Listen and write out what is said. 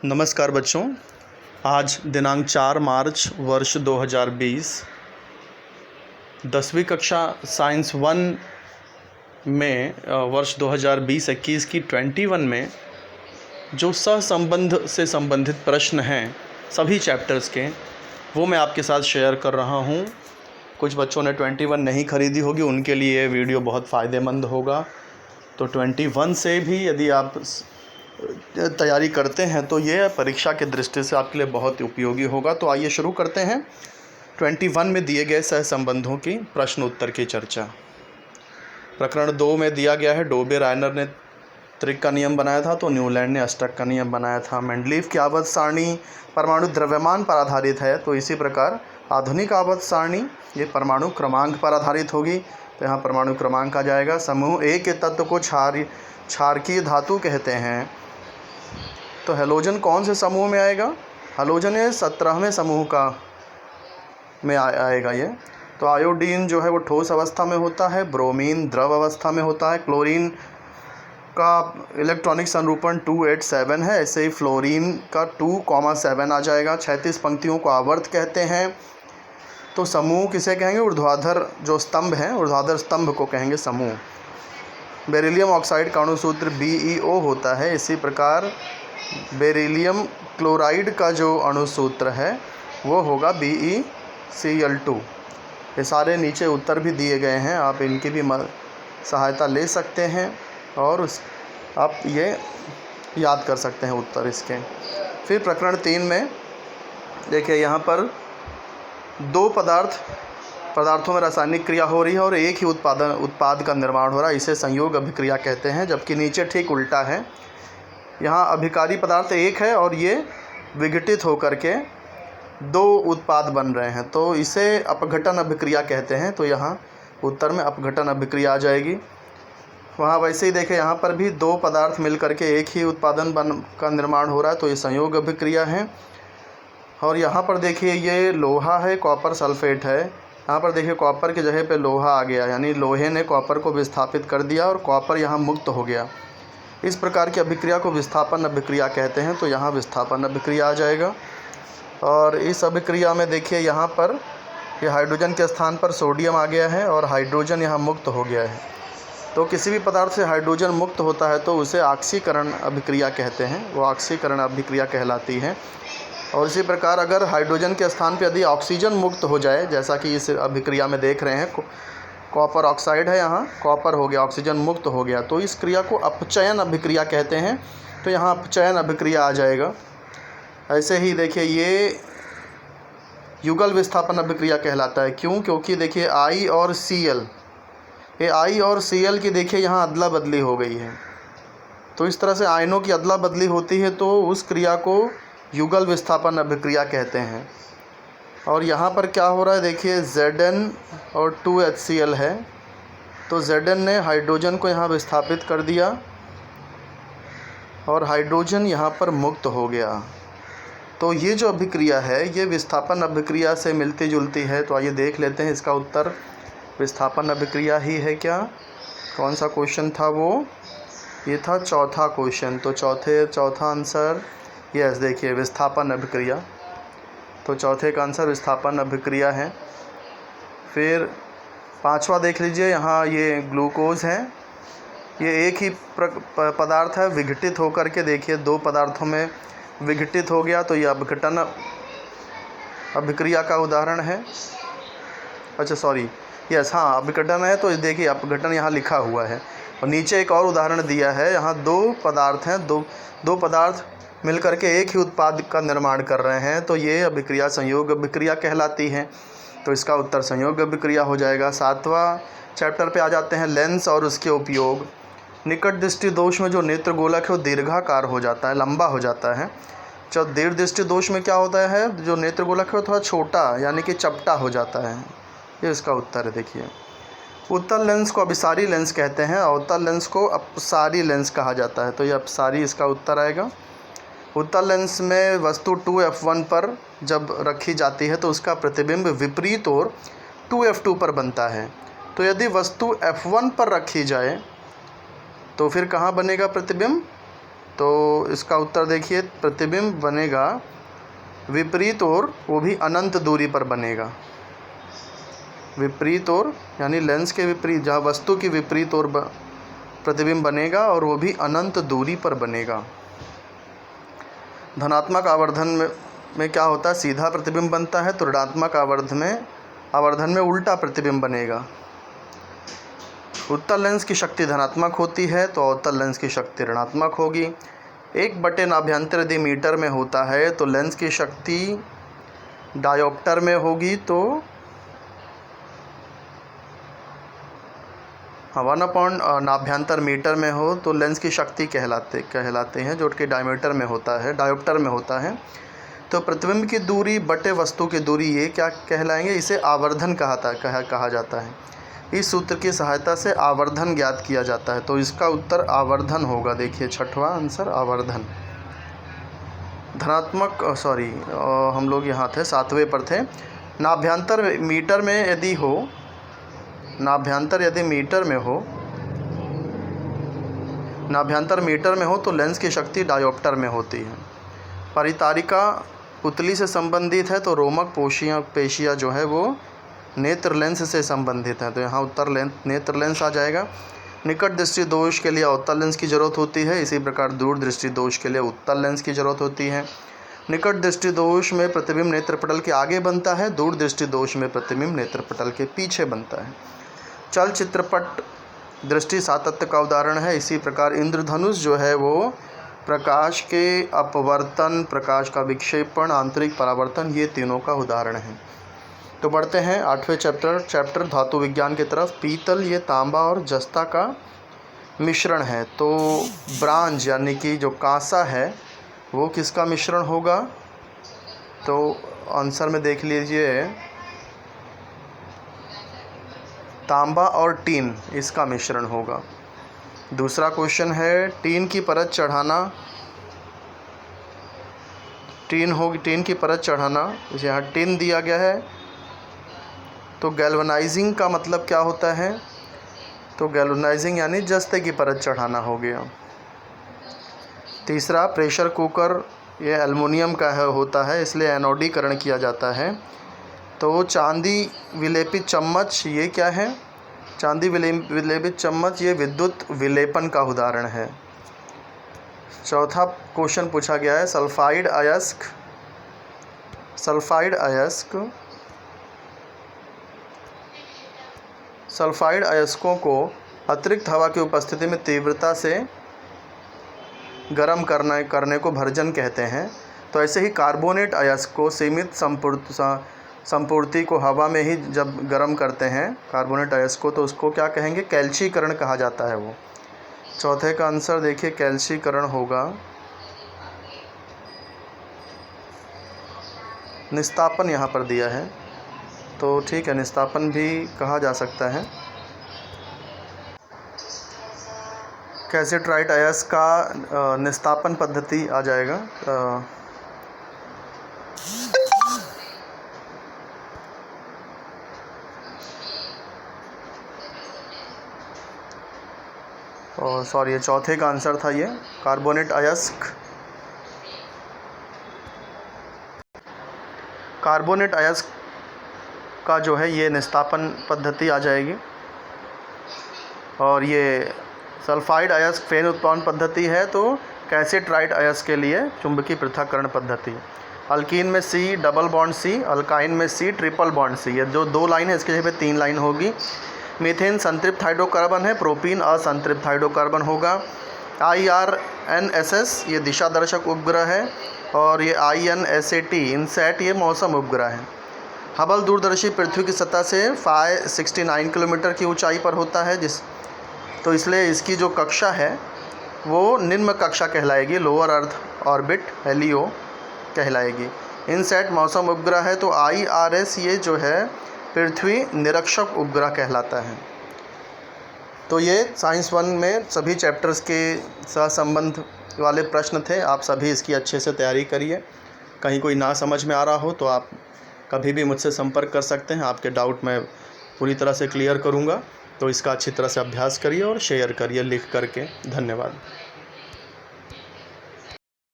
नमस्कार बच्चों, आज दिनांक 4 मार्च वर्ष 2020 10वीं कक्षा साइंस 1 में वर्ष 2020-21 की 21 में जो सहसंबंध से संबंधित प्रश्न हैं सभी चैप्टर्स के, वो मैं आपके साथ शेयर कर रहा हूँ। कुछ बच्चों ने 21 नहीं ख़रीदी होगी, उनके लिए ये वीडियो बहुत फ़ायदेमंद होगा। तो 21 से भी यदि आप तैयारी करते हैं तो ये परीक्षा की दृष्टि से आपके लिए बहुत उपयोगी होगा। तो आइए शुरू करते हैं 21 में दिए गए सहसंबंधों की प्रश्न उत्तर की चर्चा। प्रकरण 2 में दिया गया है, डोबे रायनर ने त्रिक का नियम बनाया था तो न्यूलैंड ने अष्टक का नियम बनाया था। मेंडलीफ की आवर्त सारणी परमाणु द्रव्यमान पर आधारित है, तो इसी प्रकार आधुनिक आवर्त सारणी ये परमाणु क्रमांक पर आधारित होगी, तो यहाँ परमाणु क्रमांक आ जाएगा। समूह ए के तत्व को क्षारकीय धातु कहते हैं, तो हैलोजन कौन से समूह में आएगा? हैलोजन ये 17वें समूह का में आएगा ये। तो आयोडीन जो है वो ठोस अवस्था में होता है, ब्रोमीन द्रव अवस्था में होता है, क्लोरीन का इलेक्ट्रॉनिक संरूपण 287 है, ऐसे ही फ्लोरीन का 2,7 आ जाएगा। 36 पंक्तियों को आवर्त कहते हैं। तो समूह किसे कहेंगे? ऊर्ध्वाधर जो स्तंभ है, ऊर्ध्वाधर स्तंभ को कहेंगे समूह। बेरिलियम ऑक्साइड का अणुसूत्र BeO होता है, इसी प्रकार बेरिलियम क्लोराइड का जो अणुसूत्र है वो होगा BeCl2। ये सारे नीचे उत्तर भी दिए गए हैं, आप इनकी भी सहायता ले सकते हैं और आप ये याद कर सकते हैं उत्तर इसके। फिर प्रकरण 3 में देखिए, यहाँ पर दो पदार्थों में रासायनिक क्रिया हो रही है और एक ही उत्पाद का निर्माण हो रहा है, इसे संयोग अभिक्रिया कहते हैं। जबकि नीचे ठीक उल्टा है, यहाँ अभिकारी पदार्थ एक है और ये विघटित होकर के दो उत्पाद बन रहे हैं, तो इसे अपघटन अभिक्रिया कहते हैं। तो यहाँ उत्तर में अपघटन अभिक्रिया आ जाएगी। वहाँ वैसे ही देखें, यहाँ पर भी दो पदार्थ मिल करके एक ही उत्पादन का निर्माण हो रहा है, तो ये संयोग अभिक्रिया है। और यहाँ पर देखिए, ये लोहा है, कॉपर सल्फेट है। यहाँ पर देखिए कॉपर की जगह पे लोहा आ गया, यानी लोहे ने कॉपर को विस्थापित कर दिया और कॉपर यहाँ मुक्त हो गया। इस प्रकार की अभिक्रिया को विस्थापन अभिक्रिया कहते हैं, तो यहाँ विस्थापन अभिक्रिया आ जाएगा। और इस अभिक्रिया में देखिए, यहाँ पर ये हाइड्रोजन के स्थान पर सोडियम आ गया है और हाइड्रोजन यहाँ मुक्त हो गया है। तो किसी भी पदार्थ से हाइड्रोजन मुक्त होता है तो उसे ऑक्सीकरण अभिक्रिया कहते हैं, वो ऑक्सीकरण अभिक्रिया कहलाती है। और इसी प्रकार अगर हाइड्रोजन के स्थान पर यदि ऑक्सीजन मुक्त हो जाए, जैसा कि इस अभिक्रिया में देख रहे हैं, कॉपर ऑक्साइड है, यहाँ कॉपर हो गया, ऑक्सीजन मुक्त हो गया, तो इस क्रिया को अपचयन अभिक्रिया कहते हैं, तो यहाँ अपचयन अभिक्रिया आ जाएगा। ऐसे ही देखिए, ये युगल विस्थापन अभिक्रिया कहलाता है। क्यों? क्योंकि देखिए I और Cl, ये I और Cl की देखिए यहाँ अदला बदली हो गई है, तो इस तरह से आयनों की अदला बदली होती है, तो उस क्रिया को युगल विस्थापन अभिक्रिया कहते हैं। और यहाँ पर क्या हो रहा है देखिए, Zn और 2HCl है, तो Zn ने हाइड्रोजन को यहाँ विस्थापित कर दिया और हाइड्रोजन यहाँ पर मुक्त हो गया। तो ये जो अभिक्रिया है ये विस्थापन अभिक्रिया से मिलती जुलती है। तो आइए देख लेते हैं इसका उत्तर। विस्थापन अभिक्रिया ही है क्या? कौन सा क्वेश्चन था वो? ये था चौथा क्वेश्चन। तो चौथा आंसर यस, देखिए विस्थापन अभिक्रिया, तो चौथे का आंसर विस्थापन अभिक्रिया है। फिर पांचवा देख लीजिए, यहाँ ये ग्लूकोज है, ये एक ही पदार्थ है, विघटित होकर के देखिए दो पदार्थों में विघटित हो गया, तो ये अपघटन अभिक्रिया का उदाहरण है। अच्छा सॉरी, यस हाँ अपघटन है, तो देखिए अपघटन यहाँ लिखा हुआ है। और नीचे एक और उदाहरण दिया है, यहाँ दो पदार्थ हैं, दो पदार्थ मिलकर के एक ही उत्पाद का निर्माण कर रहे हैं, तो ये अभिक्रिया संयोग अभिक्रिया कहलाती है, तो इसका उत्तर संयोग अभिक्रिया हो जाएगा। 7वां चैप्टर पे आ जाते हैं, लेंस और उसके उपयोग। निकट दृष्टि दोष में जो नेत्र गोलक है वो दीर्घाकार हो जाता है, लंबा हो जाता है। जब दीर्घ दृष्टि दोष में क्या होता है, जो नेत्र गोलक है वो थोड़ा छोटा यानी कि चपटा हो जाता है, ये इसका उत्तर है। देखिए उत्तल लेंस को अभिसारी लेंस कहते हैं, अवतल लेंस को अपसारी लेंस कहा जाता है, तो ये अपसारी इसका उत्तर आएगा। उत्तल लेंस में वस्तु 2f1 पर जब रखी जाती है तो उसका प्रतिबिंब विपरीत ओर 2f2 पर बनता है। तो यदि वस्तु f1 पर रखी जाए तो फिर कहाँ बनेगा प्रतिबिंब? तो इसका उत्तर देखिए, प्रतिबिंब बनेगा विपरीत ओर, वो भी अनंत दूरी पर बनेगा। विपरीत ओर यानी लेंस के विपरीत, जहाँ वस्तु की विपरीत ओर प्रतिबिंब बनेगा और वो भी अनंत दूरी पर बनेगा। धनात्मक आवर्धन में क्या होता है, सीधा प्रतिबिंब बनता है, तो ऋणात्मक आवर्धन में उल्टा प्रतिबिंब बनेगा। उत्तल लेंस की शक्ति धनात्मक होती है तो अवतल लेंस की शक्ति ऋणात्मक होगी। 1/नाभ्यंतर यदि मीटर में होता है तो लेंस की शक्ति डायोप्टर में होगी, तो 1/नाभ्यंतर मीटर में हो तो लेंस की शक्ति कहलाते हैं, जो कि डायमीटर में होता है, डायोप्टर में होता है। तो प्रतिबिंब की दूरी बटे वस्तु की दूरी, ये क्या कहलाएंगे, इसे आवर्धन कहा जाता है। इस सूत्र की सहायता से आवर्धन ज्ञात किया जाता है, तो इसका उत्तर आवर्धन होगा। देखिए छठवां आंसर आवर्धन। हम लोग यहाँ थे 7वें पर थे। नाभ्यंतर मीटर में यदि हो, नाभ्यंतर मीटर में हो तो लेंस की शक्ति डायोप्टर में होती है। परितारिका पुतली से संबंधित है तो रोमक पेशियाँ जो है वो नेत्र लेंस से संबंधित है, तो यहाँ उत्तर नेत्र लेंस आ जाएगा। निकट दृष्टि दोष के लिए अवतल लेंस की जरूरत होती है, इसी प्रकार दूर दृष्टि दोष के लिए उत्तल लेंस की जरूरत होती है। निकट दृष्टि दोष में प्रतिबिंब नेत्रपटल के आगे बनता है, दूर दृष्टि दोष में प्रतिबिंब नेत्रपटल के पीछे बनता है। चल चित्रपट दृष्टि सातत्य का उदाहरण है, इसी प्रकार इंद्रधनुष जो है वो प्रकाश के अपवर्तन, प्रकाश का विक्षेपण, आंतरिक परावर्तन, ये तीनों का उदाहरण है। तो बढ़ते हैं 8वें चैप्टर धातु विज्ञान की तरफ। पीतल ये तांबा और जस्ता का मिश्रण है, तो ब्रांज यानी कि जो कांसा है वो किसका मिश्रण होगा, तो आंसर में देख लीजिए तांबा और टीन, इसका मिश्रण होगा। दूसरा क्वेश्चन है टीन की परत चढ़ाना, टीन की परत चढ़ाना, यहाँ टिन दिया गया है, तो गैल्वनाइजिंग का मतलब क्या होता है, तो गैल्वनाइजिंग यानी जस्ते की परत चढ़ाना हो गया। तीसरा प्रेशर कुकर, ये एल्युमिनियम का होता है, इसलिए एनोडीकरण किया जाता है। तो चांदी विलेपित चम्मच, ये क्या है, चांदी विलेपित चम्मच ये विद्युत विलेपन का उदाहरण है। चौथा क्वेश्चन पूछा गया है सल्फाइड अयस्कों को अतिरिक्त हवा की उपस्थिति में तीव्रता से गर्म करने को भर्जन कहते हैं। तो ऐसे ही कार्बोनेट अयस्क को सीमित संपूर्ति को हवा में ही जब गर्म करते हैं कार्बोनेट अयस्क को, तो उसको क्या कहेंगे, कैल्शीकरण कहा जाता है वो। चौथे का आंसर देखिए कैल्शीकरण होगा। निस्तापन यहाँ पर दिया है, तो ठीक है, निस्तापन भी कहा जा सकता है। कैल्शिट्राइट अयस्क का निस्तापन पद्धति आ जाएगा। ये चौथे का आंसर था ये कार्बोनेट अयस्क का जो है ये निस्तापन पद्धति आ जाएगी। और ये सल्फाइड अयस्क फेन उत्पादन पद्धति है, तो कैल्शिट्राइट अयस्क के लिए चुंबकीय पृथक्करण पद्धति। अल्कीन में C double bond C, alkyne में C ट्रिपल बॉन्ड C, ये जो 2 लाइन है इसके जगह पे 3 लाइन होगी। मीथेन संतृप्त हाइड्रोकार्बन है, प्रोपीन असंतृप्त हाइड्रोकार्बन होगा। IRNSS ये दिशा दर्शक उपग्रह है, और ये INSAT इनसैट ये मौसम उपग्रह है। हबल दूरदर्शी पृथ्वी की सतह से 569 किलोमीटर की ऊंचाई पर होता है, तो इसलिए इसकी जो कक्षा है वो निम्न कक्षा कहलाएगी, लोअर अर्थ ऑर्बिट LEO कहलाएगी। इनसैट मौसम उपग्रह है, तो IRS ये जो है पृथ्वी निरीक्षक उपग्रह कहलाता है। तो ये साइंस 1 में सभी चैप्टर्स के सहसंबंध वाले प्रश्न थे। आप सभी इसकी अच्छे से तैयारी करिए। कहीं कोई ना समझ में आ रहा हो तो आप कभी भी मुझसे संपर्क कर सकते हैं, आपके डाउट मैं पूरी तरह से क्लियर करूँगा। तो इसका अच्छी तरह से अभ्यास करिए और शेयर करिए लिख करके। धन्यवाद।